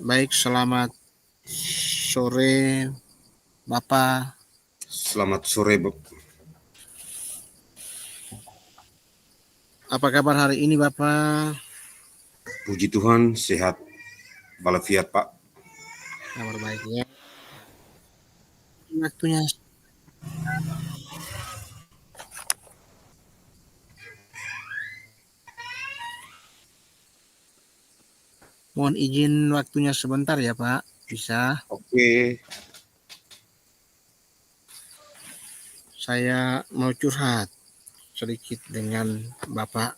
Baik, selamat sore Bapak. Selamat sore, Apa kabar hari ini Bapak? puji Tuhan sehat walafiat Pak. Kabar baiknya. Waktunya mohon izin waktunya sebentar ya Pak. Bisa? Oke, Saya mau curhat sedikit dengan Bapak.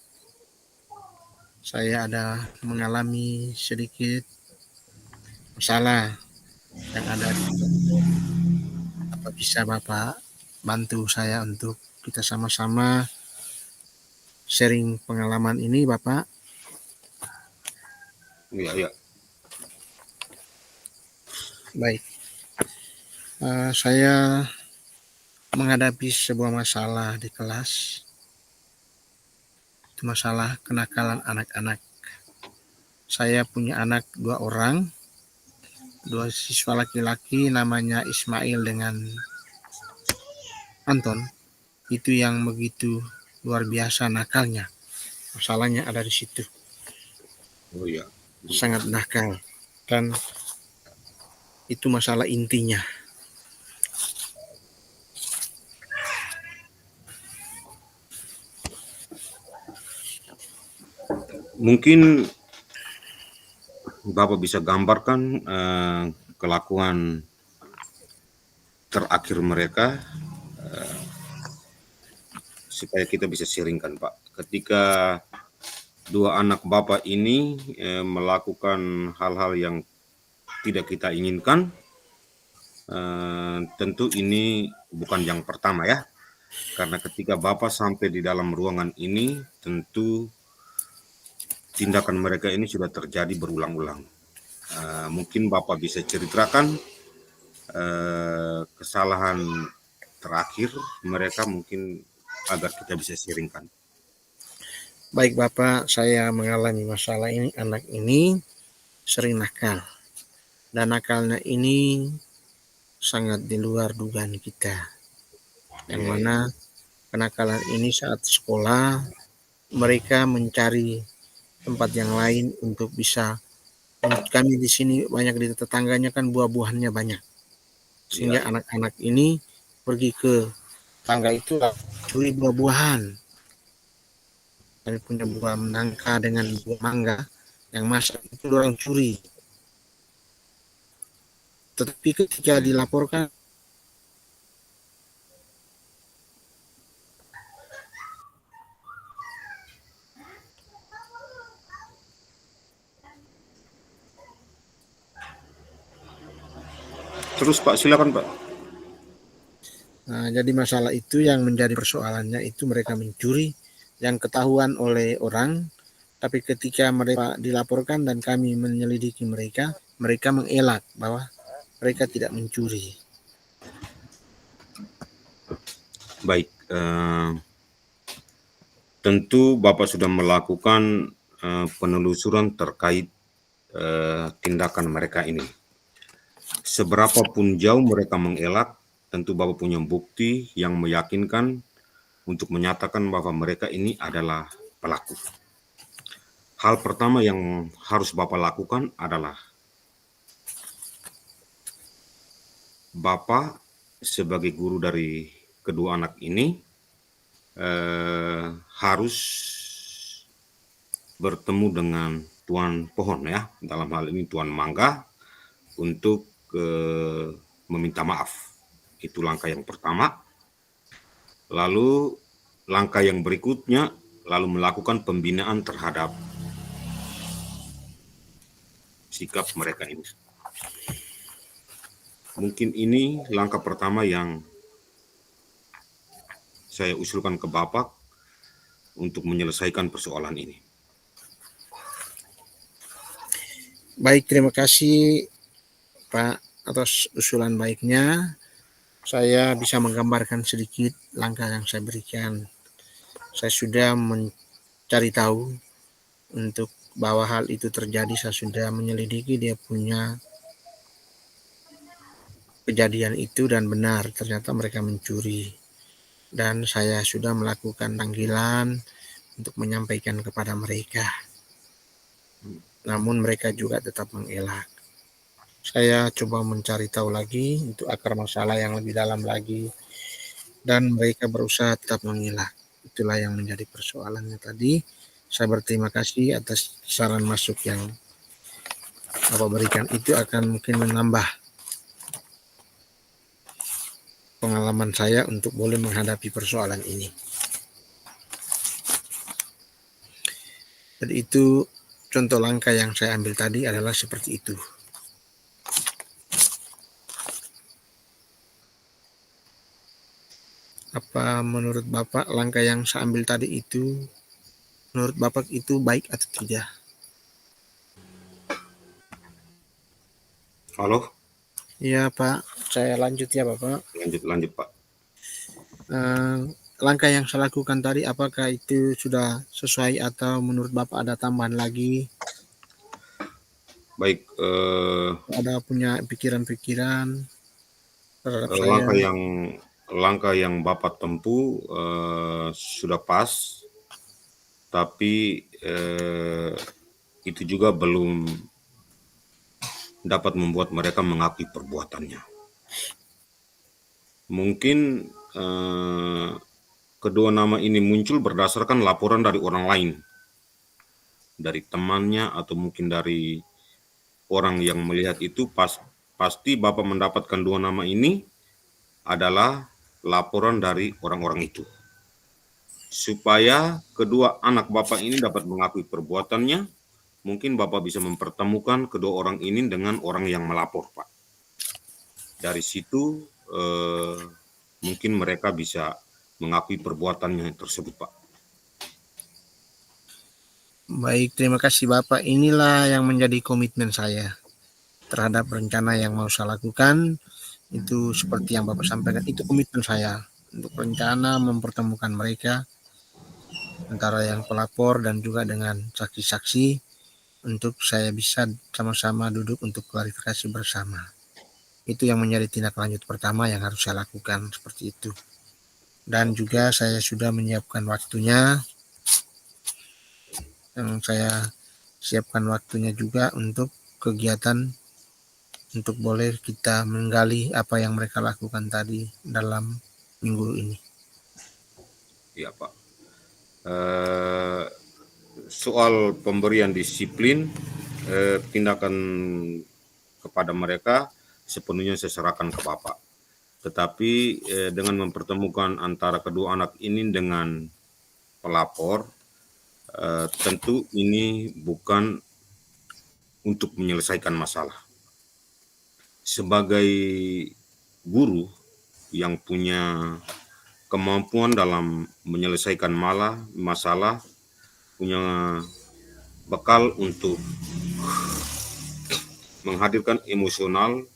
Saya ada mengalami sedikit masalah yang ada di apa bisa Bapak bantu saya untuk kita sama-sama sharing pengalaman ini Bapak? ya. Baik. Saya menghadapi sebuah masalah di kelas. Itu masalah kenakalan anak-anak. Saya punya anak 2 orang, 2 siswa laki-laki namanya Ismail dengan Anton. Itu yang begitu luar biasa nakalnya. Masalahnya ada di situ. Oh ya. Sangat nakal. Dan itu masalah intinya. Mungkin Bapak bisa gambarkan kelakuan terakhir mereka supaya kita bisa sharingkan Pak. Ketika dua anak Bapak ini melakukan hal-hal yang tidak kita inginkan, tentu ini bukan yang pertama ya. Karena ketika Bapak sampai di dalam ruangan ini, tentu tindakan mereka ini sudah terjadi berulang-ulang. Mungkin Bapak bisa ceritakan kesalahan terakhir mereka mungkin agar kita bisa sharingkan. Baik Bapak, saya mengalami masalah ini. Anak ini sering nakal. Dan nakalnya ini sangat di luar dugaan kita. Yang mana kenakalan ini saat sekolah mereka mencari tempat yang lain untuk bisa. Kami di sini banyak di tetangganya kan buah-buahannya banyak, sehingga anak-anak ini pergi ke tangga itu curi buah-buahan. Kami punya buah nangka dengan buah mangga yang masak itu orang curi. Tetapi ketika dilaporkan Terus Pak, silakan Pak. Nah, jadi masalah itu yang menjadi persoalannya itu mereka mencuri yang ketahuan oleh orang, tapi ketika mereka dilaporkan dan kami menyelidiki mereka, mereka mengelak bahwa mereka tidak mencuri. Baik, tentu Bapak sudah melakukan penelusuran terkait tindakan mereka ini. Seberapapun jauh mereka mengelak, tentu Bapak punya bukti yang meyakinkan untuk menyatakan bahwa mereka ini adalah pelaku. Hal pertama yang harus Bapak lakukan adalah Bapak sebagai guru dari kedua anak ini harus bertemu dengan tuan pohon ya, dalam hal ini tuan mangga, untuk meminta maaf. Itu langkah yang pertama. Lalu langkah yang berikutnya, lalu melakukan pembinaan terhadap sikap mereka ini. Mungkin ini langkah pertama yang saya usulkan ke Bapak untuk menyelesaikan persoalan ini. Baik, terima kasih Pak atas usulan baiknya. Saya bisa menggambarkan sedikit langkah yang saya berikan. Saya sudah mencari tahu untuk bahwa hal itu terjadi, saya sudah menyelidiki dia punya kejadian itu dan benar ternyata mereka mencuri. Dan saya sudah melakukan panggilan untuk menyampaikan kepada mereka. Namun mereka juga tetap mengelak. Saya coba mencari tahu lagi untuk akar masalah yang lebih dalam lagi. Dan mereka berusaha tetap mengelak. Itulah yang menjadi persoalannya tadi. Saya berterima kasih atas saran masuk yang Bapak berikan. Itu akan mungkin menambah pengalaman saya untuk boleh menghadapi persoalan ini. Jadi itu contoh langkah yang saya ambil tadi adalah seperti itu. Apa menurut Bapak langkah yang saya ambil tadi itu, menurut Bapak itu baik atau tidak? Halo, Iya Pak, saya lanjut ya Bapak. lanjut Pak. Langkah yang saya lakukan tadi apakah itu sudah sesuai atau menurut Bapak ada tambahan lagi? Baik, Ada punya pikiran-pikiran terhadap saya? langkah yang Bapak tempuh sudah pas, tapi itu juga belum dapat membuat mereka mengakui perbuatannya. Mungkin kedua nama ini muncul berdasarkan laporan dari orang lain, dari temannya atau mungkin dari orang yang melihat itu. Pasti Bapak mendapatkan dua nama ini adalah laporan dari orang-orang itu. Supaya kedua anak Bapak ini dapat mengakui perbuatannya, mungkin Bapak bisa mempertemukan kedua orang ini dengan orang yang melapor, Pak. Dari situ mungkin mereka bisa mengakui perbuatannya tersebut, Pak. Baik, terima kasih Bapak. Inilah yang menjadi komitmen saya terhadap rencana yang mau saya lakukan. Itu seperti yang Bapak sampaikan, itu komitmen saya untuk rencana mempertemukan mereka antara yang pelapor dan juga dengan saksi-saksi untuk saya bisa sama-sama duduk untuk klarifikasi bersama. Itu yang menjadi tindak lanjut pertama yang harus saya lakukan seperti itu. Dan juga saya sudah menyiapkan waktunya, yang saya siapkan waktunya juga untuk kegiatan untuk boleh kita menggali apa yang mereka lakukan tadi dalam minggu ini. Iya, Pak. Soal pemberian disiplin, tindakan kepada mereka sepenuhnya saya serahkan ke Bapak. Tetapi dengan mempertemukan antara kedua anak ini dengan pelapor, tentu ini bukan untuk menyelesaikan masalah. Sebagai guru yang punya kemampuan dalam menyelesaikan masalah, punya bekal untuk menghadirkan emosional,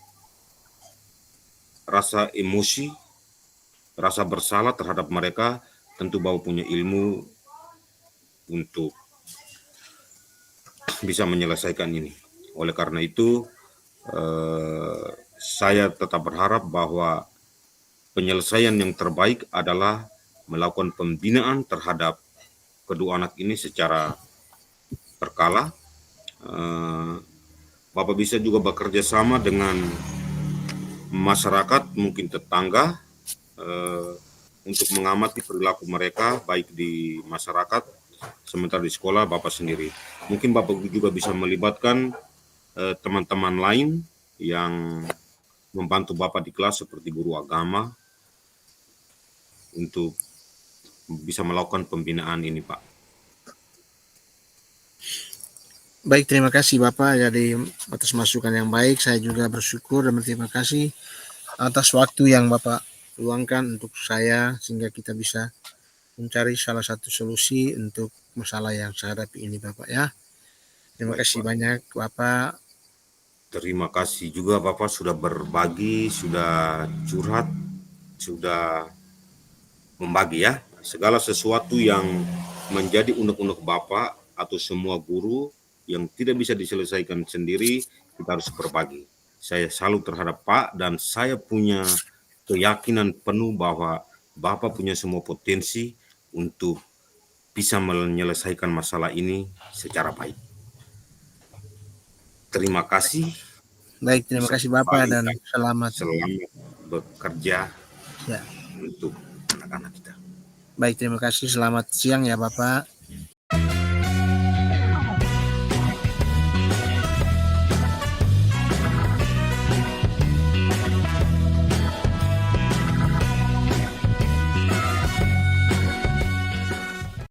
rasa emosi, rasa bersalah terhadap mereka, tentu Bapak punya ilmu untuk bisa menyelesaikan ini. Oleh karena itu, saya tetap berharap bahwa penyelesaian yang terbaik adalah melakukan pembinaan terhadap kedua anak ini secara berkala. Bapak bisa juga bekerja sama dengan masyarakat, mungkin tetangga, untuk mengamati perilaku mereka, baik di masyarakat, sementara di sekolah Bapak sendiri. Mungkin Bapak juga bisa melibatkan teman-teman lain yang membantu Bapak di kelas seperti guru agama untuk bisa melakukan pembinaan ini, Pak. Baik, terima kasih Bapak jadi atas masukan yang baik. Saya juga bersyukur dan berterima kasih atas waktu yang Bapak luangkan untuk saya sehingga kita bisa mencari salah satu solusi untuk masalah yang saya hadapi ini Bapak ya. Terima Baik, kasih Pak. banyak Bapak. Terima kasih juga Bapak sudah berbagi, sudah curhat, sudah membagi ya. Segala sesuatu yang menjadi unek-unek Bapak atau semua guru yang tidak bisa diselesaikan sendiri, kita harus berbagi. Saya salut terhadap Pak dan saya punya keyakinan penuh bahwa Bapak punya semua potensi untuk bisa menyelesaikan masalah ini secara baik. Terima kasih. Baik, terima Bisa kasih Bapak kembali dan selamat. selamat bekerja Ya. untuk anak-anak kita. Baik, terima kasih. Selamat siang ya Bapak.